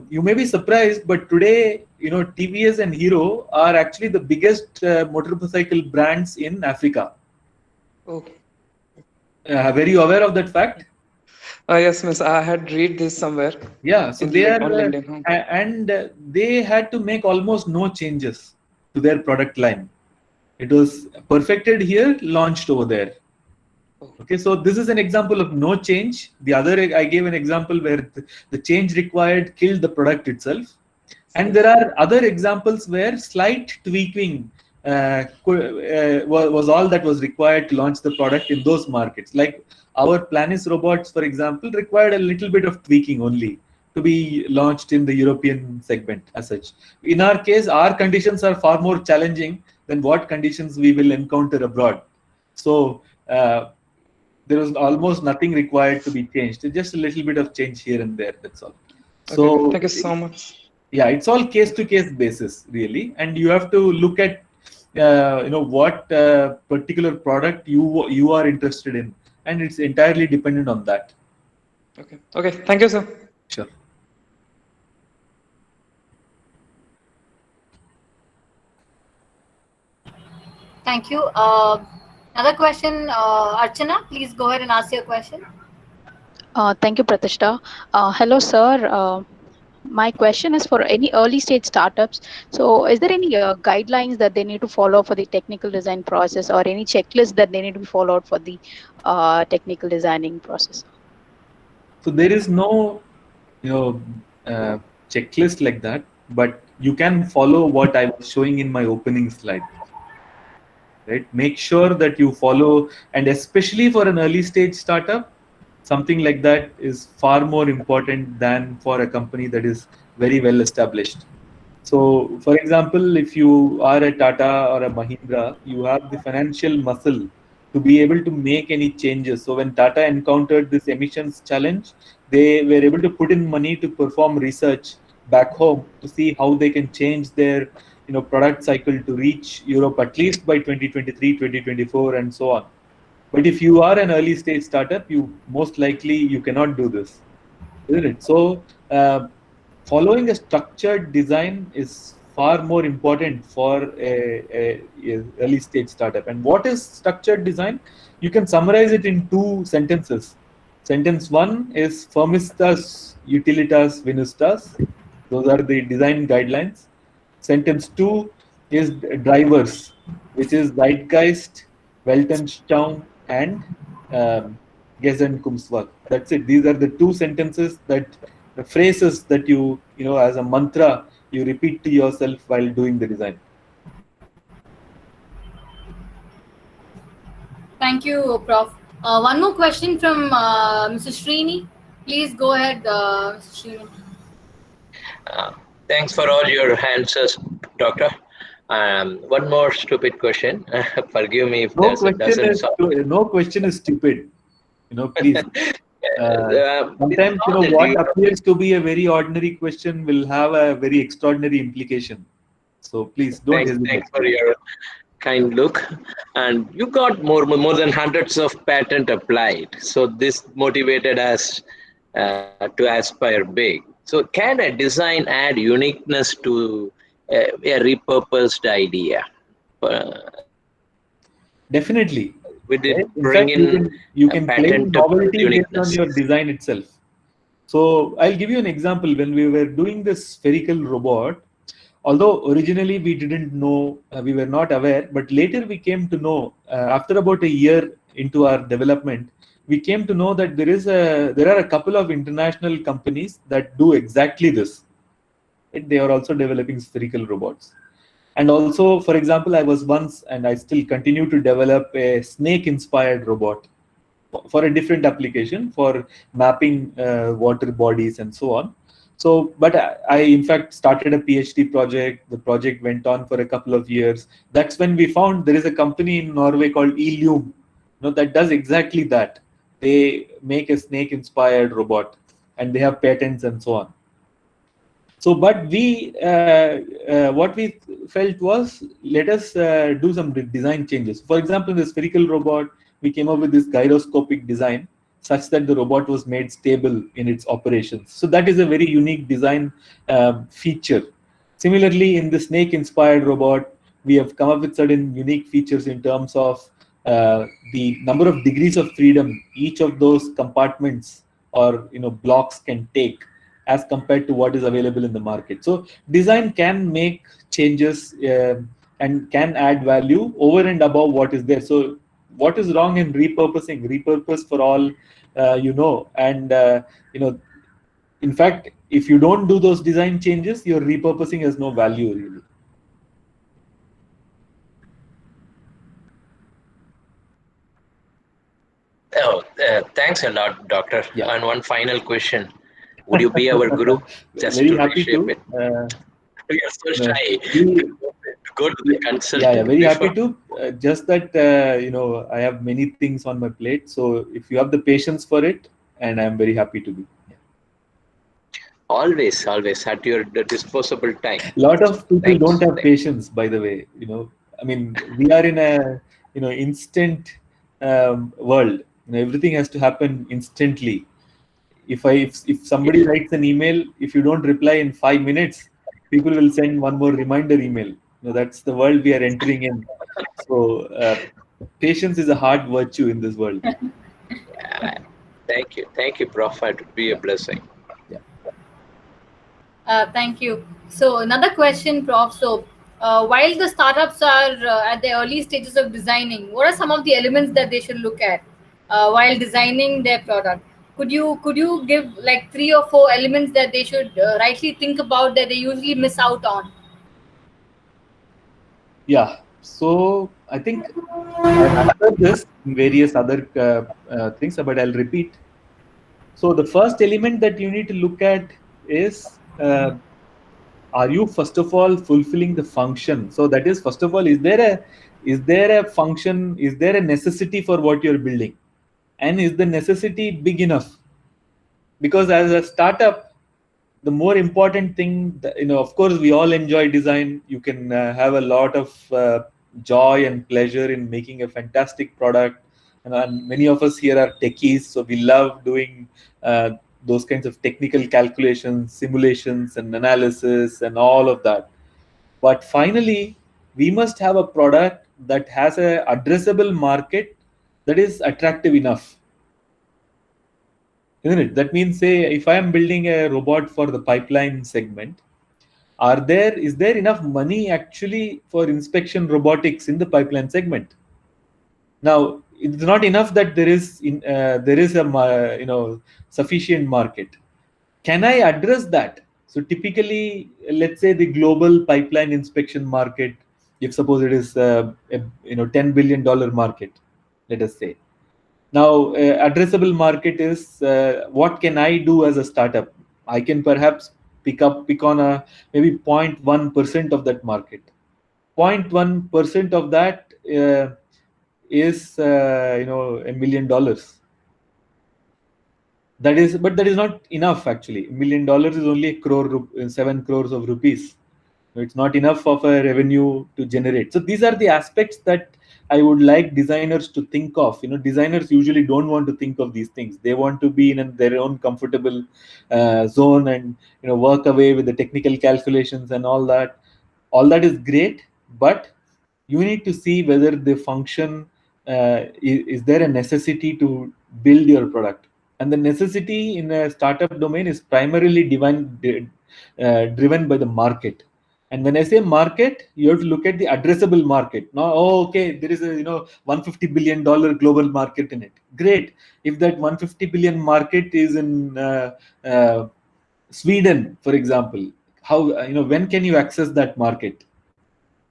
You may be surprised, but today TVS and Hero are actually the biggest motorcycle brands in Africa. Okay. Were you aware of that fact? Yes, miss. I had read this somewhere. Yeah, so they are on LinkedIn. And they had to make almost no changes to their product line. It was perfected here, launched over there. Okay, so this is an example of no change. The other, I gave an example where the change required killed the product itself. And there are other examples where slight tweaking was all that was required to launch the product in those markets. Like our Planis robots, for example, required a little bit of tweaking only to be launched in the European segment as such. In our case, our conditions are far more challenging than what conditions we will encounter abroad. So there was almost nothing required to be changed. Just a little bit of change here and there. That's all. Okay, so thank you so much. Yeah, it's all case-to-case basis, really, and you have to look at what particular product you are interested in, and it's entirely dependent on that. Okay. Thank you, sir. Sure. Thank you. Another question, Archana, please go ahead and ask your question. Thank you, Pratishta. Hello, sir. My question is for any early stage startups. So is there any guidelines that they need to follow for the technical design process, or any checklist that they need to be followed for the technical designing process? So there is no checklist like that, but you can follow what I was showing in my opening slide. Right? Make sure that you follow, and especially for an early stage startup, something like that is far more important than for a company that is very well established. So, for example, if you are a Tata or a Mahindra, you have the financial muscle to be able to make any changes. So when Tata encountered this emissions challenge, they were able to put in money to perform research back home to see how they can change their product cycle to reach Europe at least by 2023, 2024, and so on. But if you are an early stage startup, most likely you cannot do this, isn't it? So following a structured design is far more important for a early stage startup. And what is structured design? You can summarize it in 2 sentences. Sentence 1 is Firmistas, Utilitas, Venustas. Those are the design guidelines. Sentence 2 is drivers, which is Zeitgeist, Weltanschauung, and Gesamtkunstwerk. That's it. These are the 2 sentences, that the phrases that you as a mantra you repeat to yourself while doing the design. Thank you, Prof. One more question from Mr. Srini. Please go ahead, Mr. Srini. Thanks for all your answers, Doctor. One more stupid question. Forgive me if no question is stupid. Please. Sometimes what appears to be a very ordinary question will have a very extraordinary implication. So please don't hesitate. Thanks for your kind look. And you got more than hundreds of patents applied. So this motivated us to aspire big. So can a design add uniqueness to a repurposed idea? Definitely. With it In bring fact, you can claim novelty based on uniqueness. your design itself. So I'll give you an example. When we were doing this spherical robot, although originally we didn't know, we were not aware, but later we came to know, after about a year into our development, we came to know that there are a couple of international companies that do exactly this. They are also developing spherical robots. And also, for example, I was once, and I still continue to develop a snake-inspired robot for a different application for mapping water bodies and so on. So, but I in fact started a PhD project. The project went on for a couple of years. That's when we found there is a company in Norway called Ilium, that does exactly that. They make a snake-inspired robot, and they have patents and so on. So, but we, what we felt was, let us do some design changes. For example, in the spherical robot, we came up with this gyroscopic design such that the robot was made stable in its operations. So that is a very unique design feature. Similarly, in the snake-inspired robot, we have come up with certain unique features in terms of the number of degrees of freedom each of those compartments or blocks can take as compared to what is available in the market. So design can make changes and can add value over and above what is there. So what is wrong in repurposing? Repurpose for all, and in fact, if you don't do those design changes, your repurposing has no value really. Oh, thanks a lot, Doctor. Yeah. And one final question. Would you be our guru? Just Very to happy reshape to. it. We are so shy to go to the consultant. Yeah, very happy to. Just that I have many things on my plate. So if you have the patience for it, and I'm very happy to be. Yeah. Always at your disposable time. A lot of people don't have patience, by the way. I mean, we are in a instant world. Everything has to happen instantly. If somebody writes an email, if you don't reply in 5 minutes, people will send one more reminder email. That's the world we are entering in. So patience is a hard virtue in this world. Thank you, Prof. It would be a blessing. Thank you. So another question, Prof. So while the startups are at the early stages of designing, what are some of the elements that they should look at while designing their product? Could you give like 3 or 4 elements that they should rightly think about that they usually miss out on? Yeah. So I think I've answered this in various other things, but I'll repeat. So the first element that you need to look at is, are you first of all fulfilling the function? So that is, first of all, is there a function? Is there a necessity for what you're building? And is the necessity big enough? Because as a startup, the more important thing, of course, we all enjoy design. You can have a lot of joy and pleasure in making a fantastic product. And many of us here are techies, so we love doing those kinds of technical calculations, simulations, and analysis, and all of that. But finally, we must have a product that has an addressable market that is attractive enough. Isn't it? That means, say, if I am building a robot for the pipeline segment, is there enough money actually for inspection robotics in the pipeline segment? Now, it's not enough that there is a sufficient market. Can I address that? So typically, let's say the global pipeline inspection market, if suppose it is a $10 billion market, let us say. Now, addressable market is what can I do as a startup? I can perhaps pick on maybe 0.1% of that market. 0.1% of that is $1 million. That is not enough actually. $1 million is only 7 crores of rupees. It's not enough of a revenue to generate. So these are the aspects that I would like designers to think of. Designers usually don't want to think of these things. They want to be in their own comfortable zone and work away with the technical calculations and all that. All that is great, but you need to see whether the function is there a necessity to build your product. And the necessity in a startup domain is primarily driven by the market. And when I say market, you have to look at the addressable market. Now, okay, there is a $150 billion global market in it. Great. If that 150 billion market is in Sweden, for example, how when can you access that market?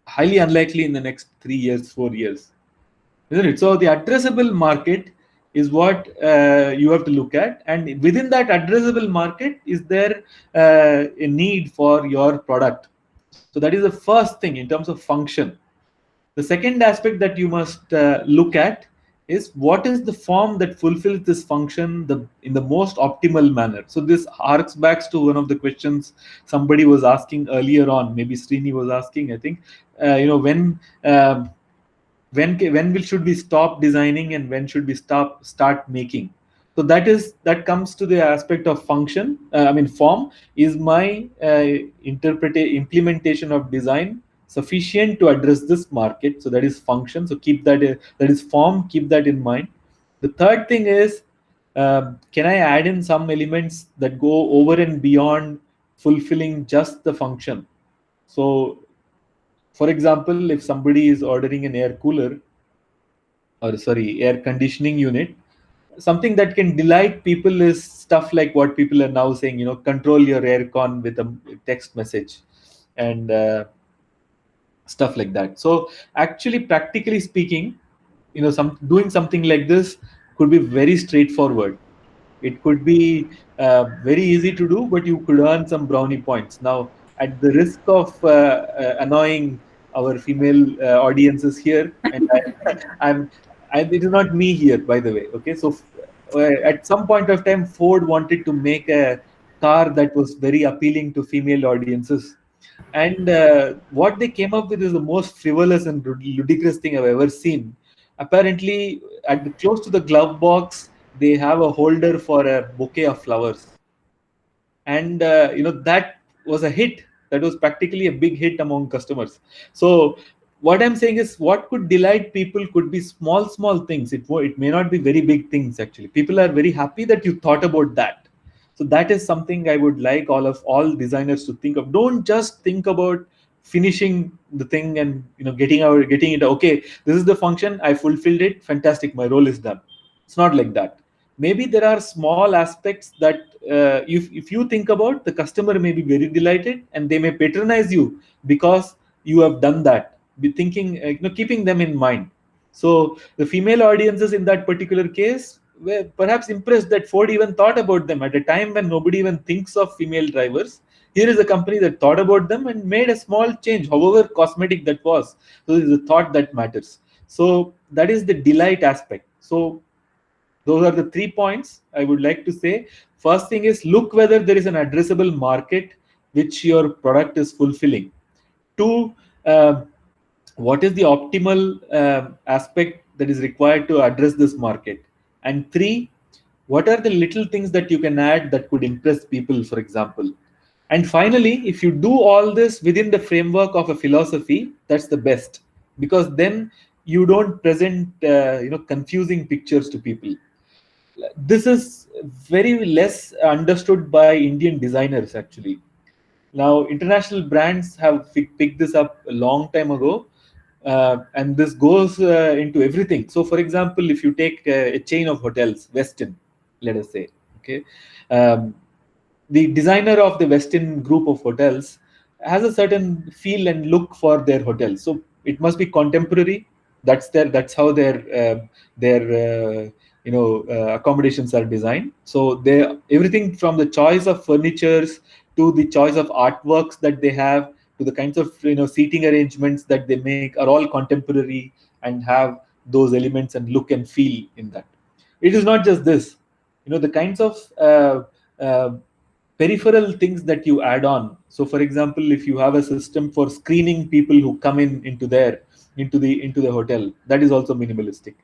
Highly unlikely in the next 3 years, 4 years, isn't it? So the addressable market is what you have to look at, and within that addressable market, is there a need for your product? So that is the first thing in terms of function. The second aspect that you must look at is what is the form that fulfills this function in the most optimal manner. So this harks back to one of the questions somebody was asking earlier on. Maybe Srini was asking, I think, when should we stop designing and when should we start making? So that comes to the aspect of function. Form. Is my implementation of design sufficient to address this market? So that is function. So keep that is form. Keep that in mind. The third thing is, can I add in some elements that go over and beyond fulfilling just the function? So, for example, if somebody is ordering an air conditioning unit, something that can delight people is stuff like what people are now saying, control your aircon with a text message and stuff like that. So actually, practically speaking, doing something like this could be very straightforward. It could be very easy to do, but you could earn some brownie points. Now, at the risk of annoying our female audiences here, and it is not me here, by the way. Okay, so at some point of time, Ford wanted to make a car that was very appealing to female audiences, and what they came up with is the most frivolous and ludicrous thing I've ever seen. Apparently, close to the glove box, they have a holder for a bouquet of flowers, and that was a hit. That was practically a big hit among customers. So what I'm saying is, what could delight people could be small things. It may not be very big things. Actually, people are very happy that you thought about that. So that is something I would like all designers to think of. Don't just think about finishing the thing and getting it. Okay, this is the function, I fulfilled it, fantastic, my role is done. It's not like that. Maybe there are small aspects that if you think about, the customer may be very delighted and they may patronize you because you have done that. Be thinking, keeping them in mind. So the female audiences in that particular case were perhaps impressed that Ford even thought about them at a time when nobody even thinks of female drivers. Here is a company that thought about them and made a small change, however cosmetic that was. So it is the thought that matters. So that is the delight aspect. So those are the 3 points I would like to say. First thing is, look whether there is an addressable market which your product is fulfilling. 2, what is the optimal aspect that is required to address this market? And 3, what are the little things that you can add that could impress people, for example? And finally, if you do all this within the framework of a philosophy, that's the best, because then you don't present confusing pictures to people. This is very less understood by Indian designers, actually. Now, international brands have picked this up a long time ago, and this goes into everything. So, for example, if you take a chain of hotels, Westin, let us say, okay, the designer of the Westin group of hotels has a certain feel and look for their hotel. So it must be contemporary. That's how their accommodations are designed. So everything from the choice of furnitures to the choice of artworks that they have to the kinds of seating arrangements that they make are all contemporary and have those elements and look and feel in that. It is not just this. The kinds of peripheral things that you add on. So for example, if you have a system for screening people who come into the hotel, that is also minimalistic.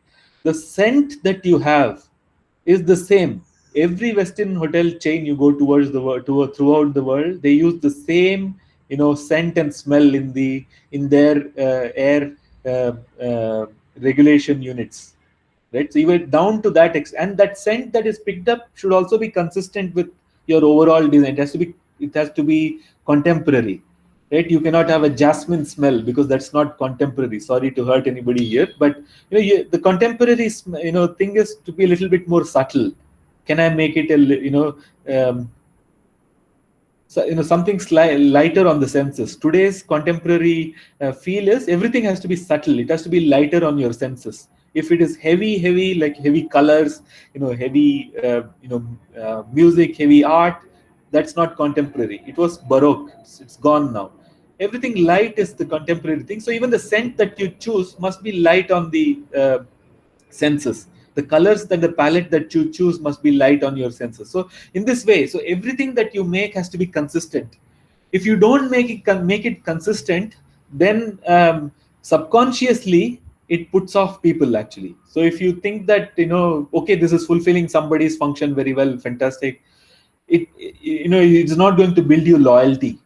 The scent that you have is the same. Every Western hotel chain you go towards the world, throughout the world, they use the same, scent and smell in their air regulation units, right? So even down to that and that scent that is picked up should also be consistent with your overall design. It has to be contemporary, right? You cannot have a jasmine smell because that's not contemporary. Sorry to hurt anybody here, but the contemporary thing is to be a little bit more subtle. Can I make it something lighter on the senses? Today's contemporary feel is everything has to be subtle. It has to be lighter on your senses. If it is heavy, like heavy colors, heavy music, heavy art, that's not contemporary. It was Baroque. It's gone now. Everything light is the contemporary thing. So even the scent that you choose must be light on the senses. The colors that the palette that you choose must be light on your senses. So in this way, so everything that you make has to be consistent. If you don't make it consistent, then subconsciously it puts off people actually. So if you think that okay, this is fulfilling somebody's function very well, fantastic, it's not going to build you loyalty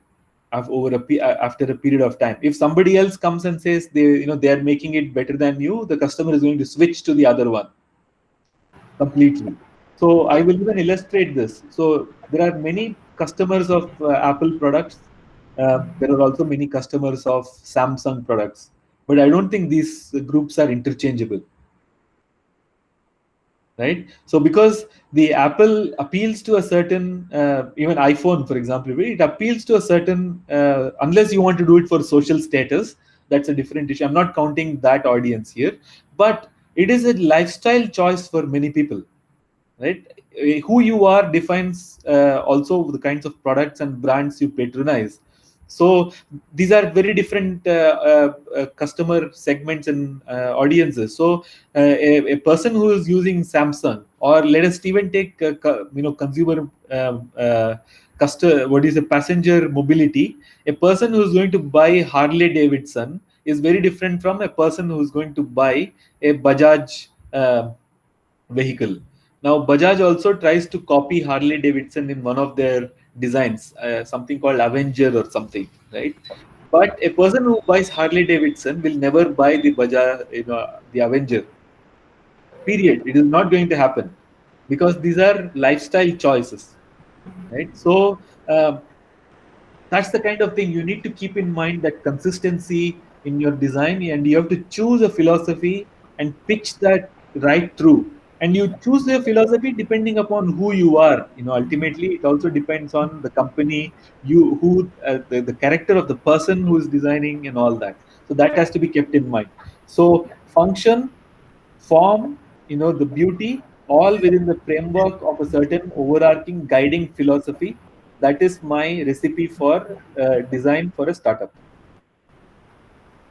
after a period of time. If somebody else comes and says they are making it better than you, the customer is going to switch to the other one completely. So I will even illustrate this. So there are many customers of Apple products. There are also many customers of Samsung products, but I don't think these groups are interchangeable, right? So because the Apple appeals to a certain, even iPhone, for example, it appeals to a certain, unless you want to do it for social status, that's a different issue. I'm not counting that audience here, but it is a lifestyle choice for many people, right? Who you are defines also the kinds of products and brands you patronize. So these are very different customer segments and audiences. So a person who is using Samsung, or let us even take consumer passenger mobility. A person who is going to buy Harley Davidson is very different from a person who is going to buy a Bajaj vehicle. Now Bajaj also tries to copy Harley Davidson in one of their designs, something called Avenger or something, right? But a person who buys Harley Davidson will never buy the Bajaj, the Avenger. Period. It is not going to happen because these are lifestyle choices, right? So that's the kind of thing you need to keep in mind, that consistency in your design, and you have to choose a philosophy and pitch that right through. And you choose your philosophy depending upon who you are. Ultimately, it also depends on the company, the character of the person who is designing and all that. So that has to be kept in mind. So function, form, the beauty, all within the framework of a certain overarching guiding philosophy. That is my recipe for design for a startup.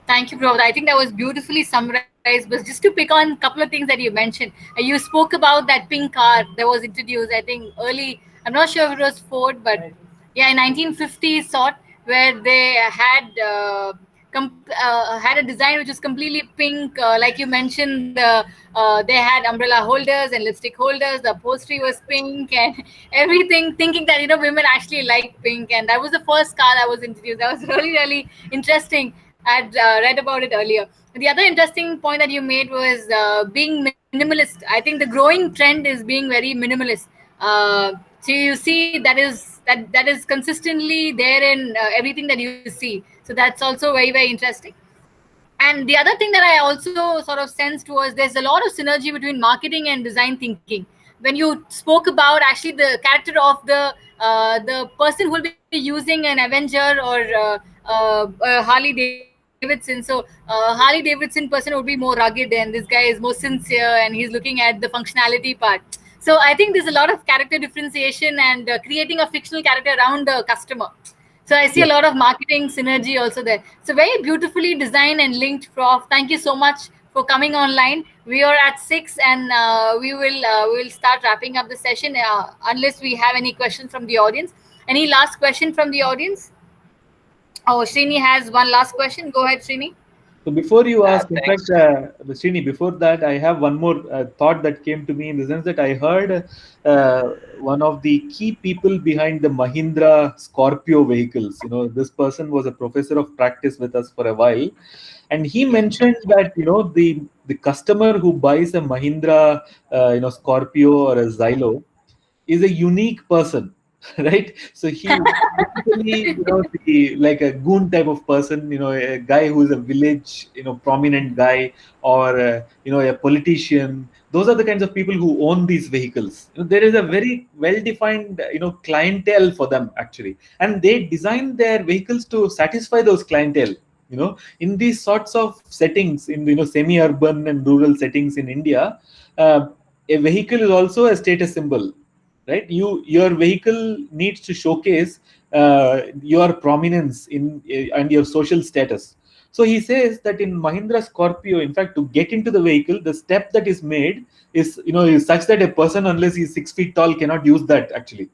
Thank you, Prabhat. I think that was beautifully summarized. But just to pick on a couple of things that you mentioned, you spoke about that pink car that was introduced, I think, early. I'm not sure if it was Ford, but yeah, in 1950s sort, where they had a design which was completely pink. Like you mentioned, they had umbrella holders and lipstick holders. The upholstery was pink and everything, thinking that women actually like pink. And that was the first car that was introduced. That was really, really interesting. I'd read about it earlier. The other interesting point that you made was being minimalist. I think the growing trend is being very minimalist. So you see that is consistently there in everything that you see. So that's also very, very interesting. And the other thing that I also sort of sensed was there's a lot of synergy between marketing and design thinking. When you spoke about actually the character of the person who will be using an Avenger or Harley Davidson. So Harley Davidson person would be more rugged, and this guy is more sincere, and he's looking at the functionality part. So I think there's a lot of character differentiation and creating a fictional character around the customer. So I see a lot of marketing synergy also there. So very beautifully designed and linked, Prof. Thank you so much for coming online. We are at 6, and we will start wrapping up the session unless we have any questions from the audience. Any last question from the audience? Oh, Srini has one last question. Go ahead, Srini. So before you ask, in Thanks. fact, Srini, before that, I have one more thought that came to me, in the sense that I heard one of the key people behind the Mahindra Scorpio vehicles. You know, this person was a professor of practice with us for a while, and he mentioned that, you know, the customer who buys a Mahindra, Scorpio or a Xylo is a unique person. Right? So he basically, you know, like a goon type of person, you know, a guy who is a village, you know, prominent guy, or a politician. Those are the kinds of people who own these vehicles. You know, there is a very well-defined, clientele for them, actually, and they design their vehicles to satisfy those clientele. You know, in these sorts of settings, in, semi-urban and rural settings in India, a vehicle is also a status symbol, right? Your vehicle needs to showcase your prominence in and your social status. So he says that in Mahindra Scorpio, in fact, to get into the vehicle, the step that is made is such that a person, unless he's 6 feet tall, cannot use that, actually.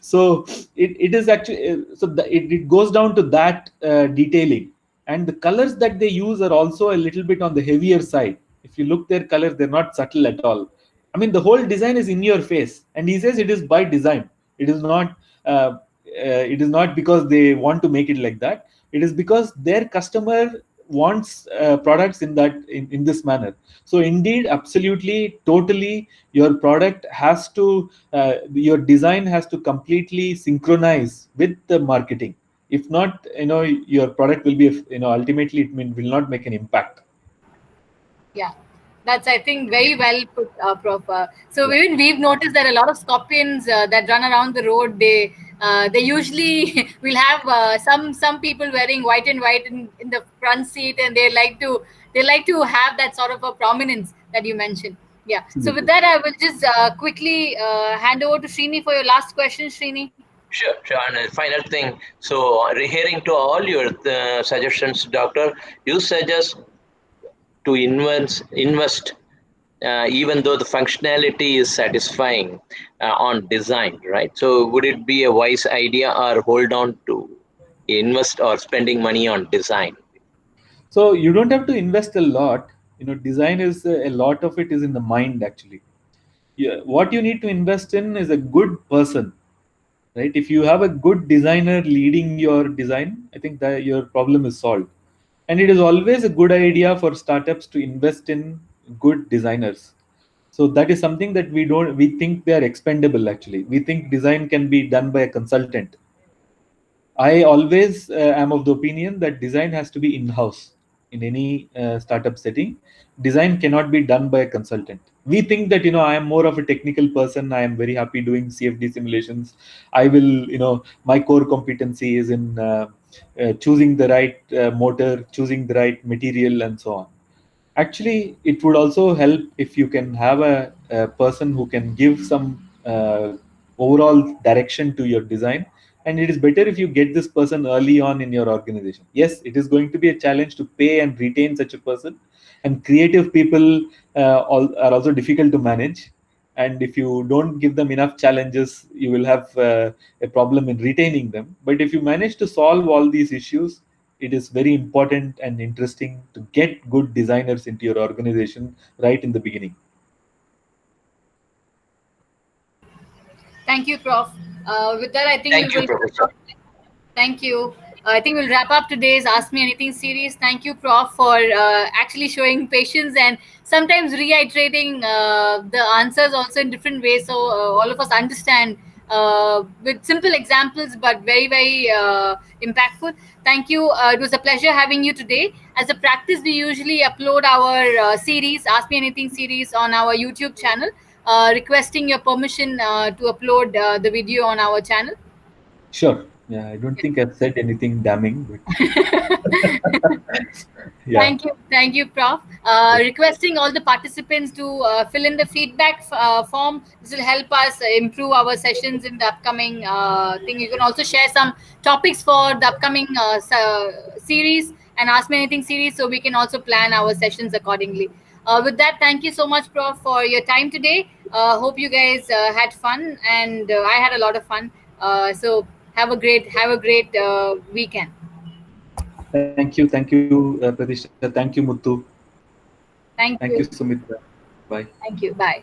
So it is actually, it goes down to that detailing, and the colors that they use are also a little bit on the heavier side. If you look their colors, they're not subtle at all. I mean, the whole design is in your face, and he says it is by design. It is not. It is not because they want to make it like that. It is because their customer wants products in this manner. So indeed, absolutely, totally, your product has to, your design has to completely synchronize with the marketing. If not, your product will be, ultimately will not make an impact. Yeah, that's, I think, very well put, Prof. So even we've noticed that a lot of scorpions that run around the road, they usually will have some people wearing white and white in the front seat, and they like to have that sort of a prominence that you mentioned. Yeah. So with that, I will just quickly hand over to Srini for your last question, Srini. Sure. And a final thing. So, adhering to all your suggestions, Doctor, you suggest to invest even though the functionality is satisfying on design, right? So would it be a wise idea, or hold on to invest or spending money on design? So you don't have to invest a lot. Design is, a lot of it is in the mind, actually. Yeah, what you need to invest in is a good person, right? If you have a good designer leading your design, I think that your problem is solved. And it is always a good idea for startups to invest in good designers. So that is something that we think they are expendable, actually. We think design can be done by a consultant. I always am of the opinion that design has to be in-house in any startup setting. Design cannot be done by a consultant. We think that, I am more of a technical person. I am very happy doing CFD simulations. I will, my core competency is in choosing the right motor, choosing the right material, and so on. Actually, it would also help if you can have a person who can give some overall direction to your design. And it is better if you get this person early on in your organization. Yes, it is going to be a challenge to pay and retain such a person. And creative people are also difficult to manage. And if you don't give them enough challenges, you will have a problem in retaining them. But if you manage to solve all these issues, it is very important and interesting to get good designers into your organization right in the beginning. Thank you, Prof. With that, I think Thank you, Professor. Thank you. I think we'll wrap up today's Ask Me Anything series. Thank you, Prof, for actually showing patience and sometimes reiterating the answers also in different ways, so all of us understand with simple examples, but very, very impactful. Thank you. It was a pleasure having you today. As a practice, we usually upload our series, Ask Me Anything series, on our YouTube channel. Requesting your permission to upload the video on our channel. Sure. Yeah, I don't think I've said anything damning. But yeah. Thank you, Prof. Requesting all the participants to fill in the feedback form. This will help us improve our sessions in the upcoming thing. You can also share some topics for the upcoming series and Ask Me Anything series, so we can also plan our sessions accordingly. With that, thank you so much, Prof, for your time today. Hope you guys had fun, and I had a lot of fun. So have a great weekend. Thank you, Pratishtha. Thank you, Muthu. Thank Thank you. you, Sumitra. Bye. Thank you. Bye.